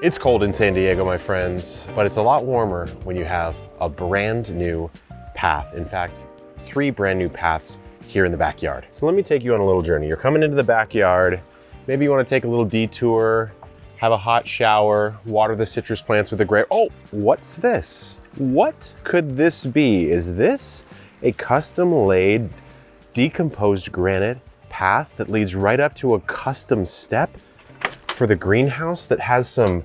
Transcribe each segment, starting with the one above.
It's cold in San Diego, my friends, but it's a lot warmer when you have a brand new path. In fact, 3 brand new paths here in the backyard. So let me take you on a little journey. You're coming into the backyard. Maybe you want to take a little detour, have a hot shower, water the citrus plants with a grape. Oh, what's this? What could this be? Is this a custom laid, decomposed granite path that leads right up to a custom step for the greenhouse that has some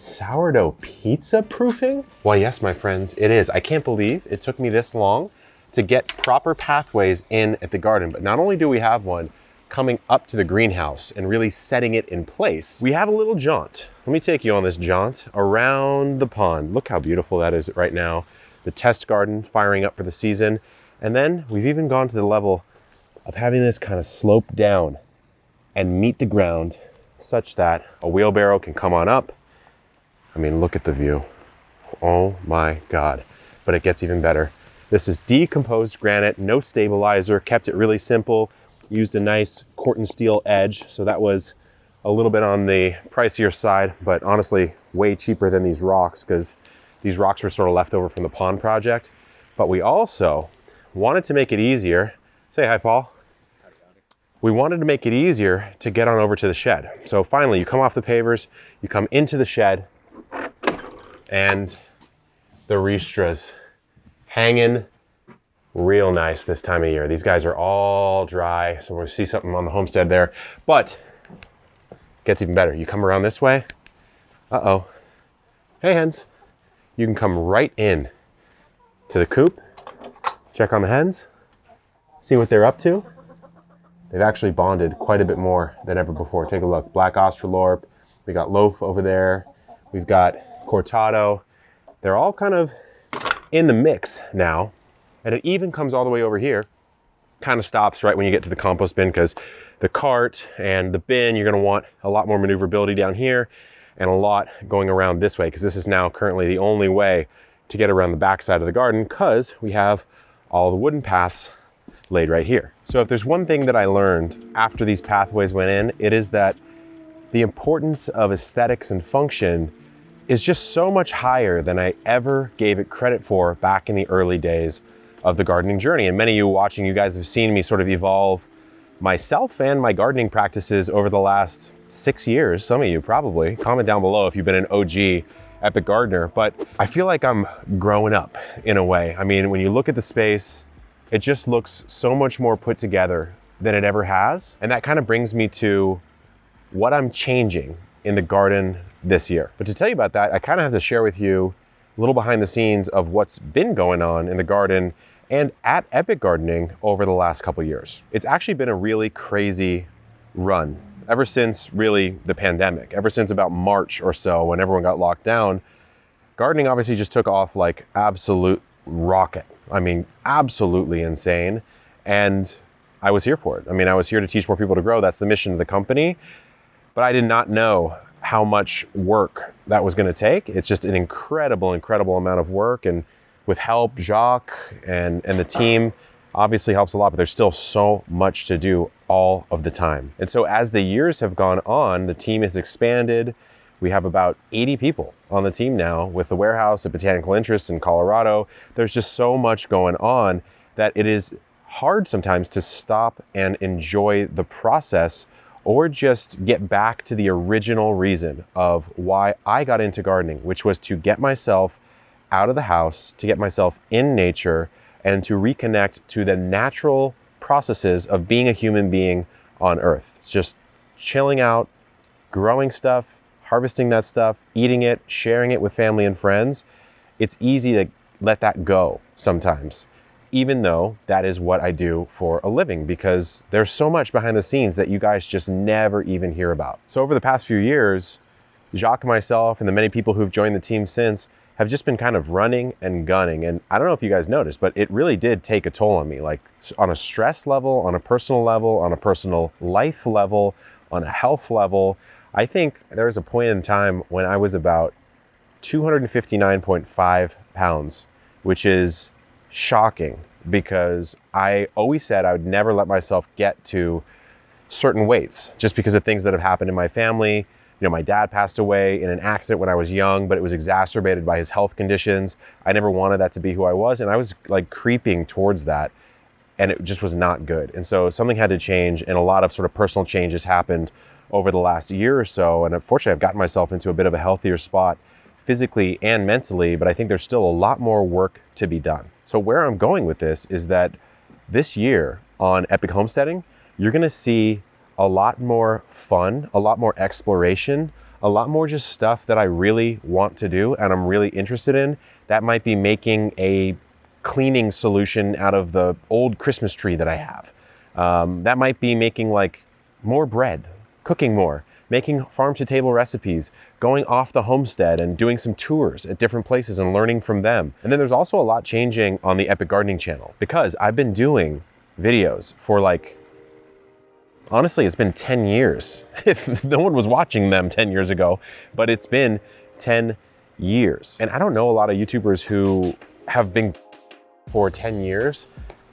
sourdough pizza proofing? Well, yes, my friends, it is. I can't believe it took me this long to get proper pathways in at the garden. But not only do we have one coming up to the greenhouse and really setting it in place, we have a little jaunt. Let me take you on this jaunt around the pond. Look how beautiful that is right now. The test garden firing up for the season. And then we've even gone to the level of having this kind of slope down and meet the ground such that a wheelbarrow can come on up. I mean, look at the view. Oh my God. But it gets even better. This is decomposed granite, no stabilizer, kept it really simple, used a nice corten steel edge. So that was a little bit on the pricier side, but honestly, way cheaper than these rocks because these rocks were sort of left over from the pond project. But we also wanted to make it easier. Say hi, Paul. We wanted to make it easier to get on over to the shed. So finally, you come off the pavers, you come into the shed, and the Ristras hanging real nice this time of year. These guys are all dry, so we'll see something on the homestead there. But it gets even better. You come around this way. Uh-oh. Hey, hens. You can come right in to the coop, check on the hens, see what they're up to. They've actually bonded quite a bit more than ever before. Take a look. Black Australorp. We got Loaf over there. We've got Cortado. They're all kind of in the mix now. And it even comes all the way over here. Kind of stops right when you get to the compost bin because the cart and the bin, you're going to want a lot more maneuverability down here and a lot going around this way because this is now currently the only way to get around the back side of the garden because we have all the wooden paths laid right here. So if there's one thing that I learned after these pathways went in, it is that the importance of aesthetics and function is just so much higher than I ever gave it credit for back in the early days of the gardening journey. And many of you watching, you guys have seen me sort of evolve myself and my gardening practices over the last 6 years. Some of you probably. Comment down below if you've been an OG epic gardener. But I feel like I'm growing up in a way. I mean, when you look at the space, it just looks so much more put together than it ever has. And that kind of brings me to what I'm changing in the garden this year. But to tell you about that, I kind of have to share with you a little behind the scenes of what's been going on in the garden and at Epic Gardening over the last couple years. It's actually been a really crazy run ever since really the pandemic, ever since about March or so when everyone got locked down. Gardening obviously just took off like absolute rocket. I mean, absolutely insane. And I was here for it. I mean, I was here to teach more people to grow. That's the mission of the company. But I did not know how much work that was going to take. It's just an incredible, incredible amount of work. And with help, Jacques and the team obviously helps a lot, but there's still so much to do all of the time. And so as the years have gone on, the team has expanded. We have about 80 people on the team now with the warehouse at Botanical Interests in Colorado. There's just so much going on that it is hard sometimes to stop and enjoy the process or just get back to the original reason of why I got into gardening, which was to get myself out of the house, to get myself in nature, and to reconnect to the natural processes of being a human being on Earth. It's just chilling out, growing stuff, harvesting that stuff, eating it, sharing it with family and friends. It's easy to let that go sometimes, even though that is what I do for a living, because there's so much behind the scenes that you guys just never even hear about. So over the past few years, Jacques and myself and the many people who've joined the team since have just been kind of running and gunning. And I don't know if you guys noticed, but it really did take a toll on me, like on a stress level, on a personal level, on a personal life level, on a health level. I think there was a point in time when I was about 259.5 pounds, which is shocking because I always said I would never let myself get to certain weights just because of things that have happened in my family, my dad passed away in an accident when I was young, but it was exacerbated by his health conditions. I never wanted that to be who I was, and I was like creeping towards that, and it just was not good. And so something had to change, and a lot of sort of personal changes happened over the last year or so. And unfortunately, I've gotten myself into a bit of a healthier spot physically and mentally, but I think there's still a lot more work to be done. So where I'm going with this is that this year on Epic Homesteading, you're gonna see a lot more fun, a lot more exploration, a lot more just stuff that I really want to do and I'm really interested in. That might be making a cleaning solution out of the old Christmas tree that I have. That might be making like more bread, cooking more, making farm to table recipes, going off the homestead and doing some tours at different places and learning from them. And then there's also a lot changing on the Epic Gardening channel because I've been doing videos for like, honestly, it's been 10 years. If no one was watching them 10 years ago, but it's been 10 years. And I don't know a lot of YouTubers who have been for 10 years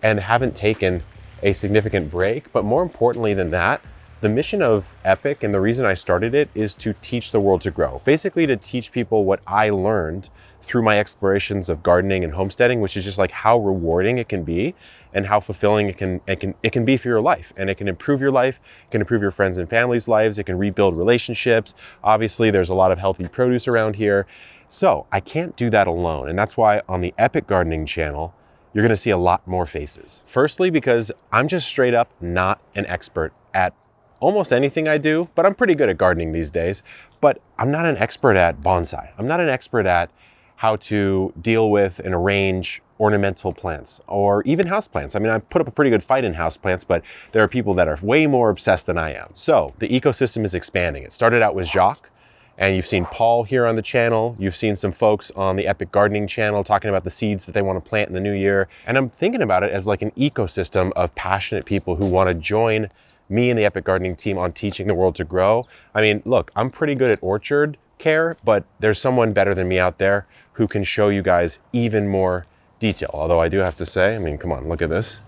and haven't taken a significant break. But more importantly than that, the mission of Epic and the reason I started it is to teach the world to grow. Basically to teach people what I learned through my explorations of gardening and homesteading, which is just like how rewarding it can be and how fulfilling it can be for your life. And it can improve your life, it can improve your friends and family's lives, it can rebuild relationships. Obviously, there's a lot of healthy produce around here. So I can't do that alone. And that's why on the Epic Gardening channel, you're gonna see a lot more faces. Firstly, because I'm just straight up not an expert at almost anything I do, but I'm pretty good at gardening these days. But I'm not an expert at bonsai. I'm not an expert at how to deal with and arrange ornamental plants or even houseplants. I mean, I put up a pretty good fight in houseplants, but there are people that are way more obsessed than I am. So the ecosystem is expanding. It started out with Jacques, and you've seen Paul here on the channel. You've seen some folks on the Epic Gardening channel talking about the seeds that they want to plant in the new year. And I'm thinking about it as like an ecosystem of passionate people who want to join me and the Epic Gardening team on teaching the world to grow. I mean, look, I'm pretty good at orchard care, but there's someone better than me out there who can show you guys even more detail. Although I do have to say, I mean, come on, look at this.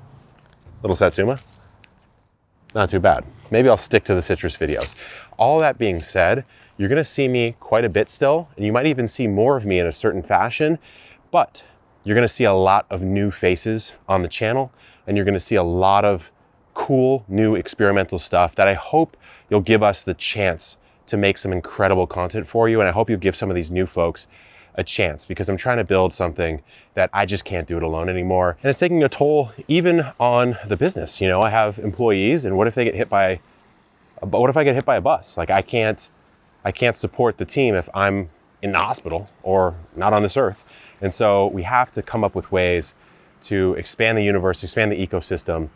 Little Satsuma. Not too bad. Maybe I'll stick to the citrus videos. All that being said, you're gonna see me quite a bit still, and you might even see more of me in a certain fashion, but you're gonna see a lot of new faces on the channel, and you're gonna see a lot of cool new experimental stuff that I hope you'll give us the chance to make some incredible content for you. And I hope you'll give some of these new folks a chance, because I'm trying to build something that I just can't do it alone anymore. And it's taking a toll even on the business. You know, I have employees, and what if they get hit by, what if I get hit by a bus? Like I can't support the team if I'm in the hospital or not on this earth. And so we have to come up with ways to expand the universe, expand the ecosystem.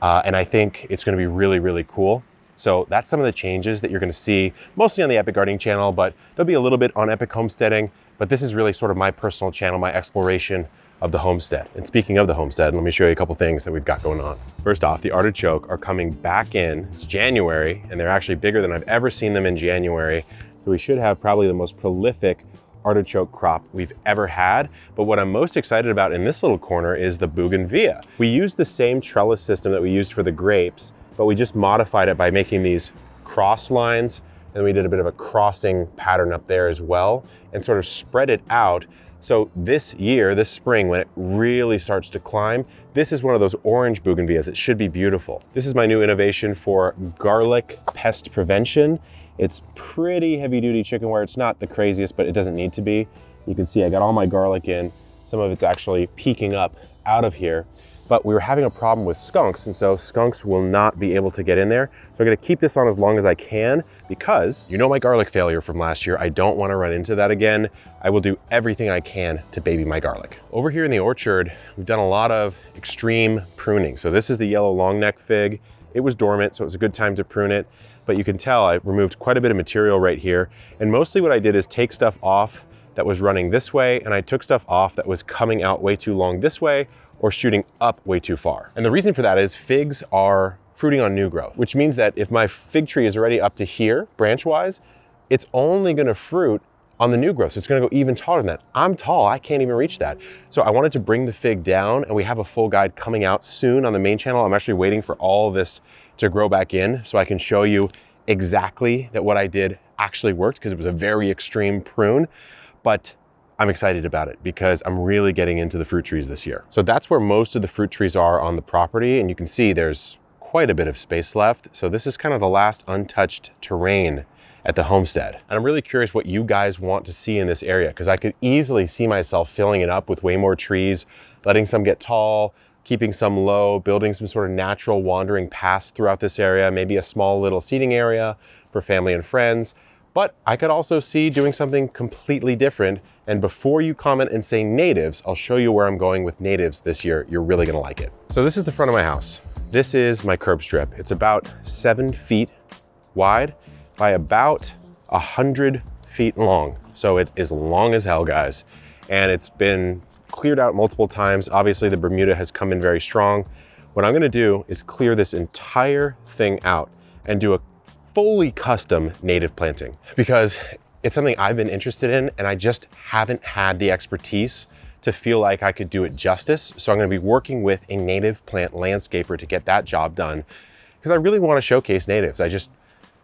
And I think it's gonna be really, really cool. So that's some of the changes that you're gonna see, mostly on the Epic Gardening channel, but there'll be a little bit on Epic Homesteading, but this is really sort of my personal channel, my exploration of the homestead. And speaking of the homestead, let me show you a couple things that we've got going on. First off, the artichoke are coming back in. It's January, and they're actually bigger than I've ever seen them in January. So we should have probably the most prolific artichoke crop we've ever had. But what I'm most excited about in this little corner is the bougainvillea. We used the same trellis system that we used for the grapes, but we just modified it by making these cross lines, and we did a bit of a crossing pattern up there as well, and sort of spread it out. So this year, this spring, when it really starts to climb, this is one of those orange bougainvilleas. It should be beautiful. This is my new innovation for garlic pest prevention. It's pretty heavy duty chicken wire. It's not the craziest, but it doesn't need to be. You can see I got all my garlic in. Some of it's actually peeking up out of here. But we were having a problem with skunks, and so skunks will not be able to get in there. So I'm gonna keep this on as long as I can, because you know my garlic failure from last year. I don't wanna run into that again. I will do everything I can to baby my garlic. Over here in the orchard, we've done a lot of extreme pruning. So this is the yellow long neck fig. It was dormant, so it was a good time to prune it. But you can tell I removed quite a bit of material right here. And mostly what I did is take stuff off that was running this way, and I took stuff off that was coming out way too long this way or shooting up way too far. And the reason for that is figs are fruiting on new growth, which means that if my fig tree is already up to here, branch-wise, it's only gonna fruit on the new growth. So it's gonna go even taller than that. I'm tall, I can't even reach that. So I wanted to bring the fig down, and we have a full guide coming out soon on the main channel. I'm actually waiting for all this to grow back in so I can show you exactly that what I did actually worked because it was a very extreme prune, but I'm excited about it because I'm really getting into the fruit trees this year. So that's where most of the fruit trees are on the property. And you can see there's quite a bit of space left. So this is kind of the last untouched terrain at the homestead. And I'm really curious what you guys want to see in this area, because I could easily see myself filling it up with way more trees, letting some get tall, keeping some low, building some sort of natural wandering paths throughout this area, maybe a small little seating area for family and friends. But I could also see doing something completely different. And before you comment and say natives, I'll show you where I'm going with natives this year. You're really gonna like it. So this is the front of my house. This is my curb strip. It's about 7 feet wide by about 100 feet long. So it is long as hell, guys. And it's been cleared out multiple times. Obviously the Bermuda has come in very strong. What I'm gonna do is clear this entire thing out and do a fully custom native planting, because it's something I've been interested in and I just haven't had the expertise to feel like I could do it justice. So I'm gonna be working with a native plant landscaper to get that job done, because I really wanna showcase natives. I just,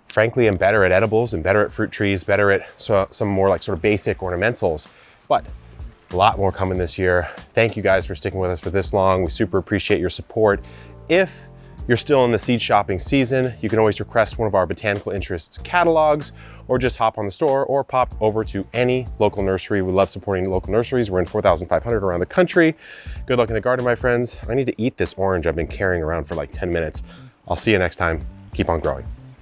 frankly, am better at edibles and better at fruit trees, better at some more like sort of basic ornamentals, but a lot more coming this year. Thank you guys for sticking with us for this long. We super appreciate your support. If you're still in the seed shopping season, you can always request one of our botanical interests catalogs, or just hop on the store or pop over to any local nursery. We love supporting local nurseries. We're in 4,500 around the country. Good luck in the garden, my friends. I need to eat this orange I've been carrying around for like 10 minutes. I'll see you next time. Keep on growing.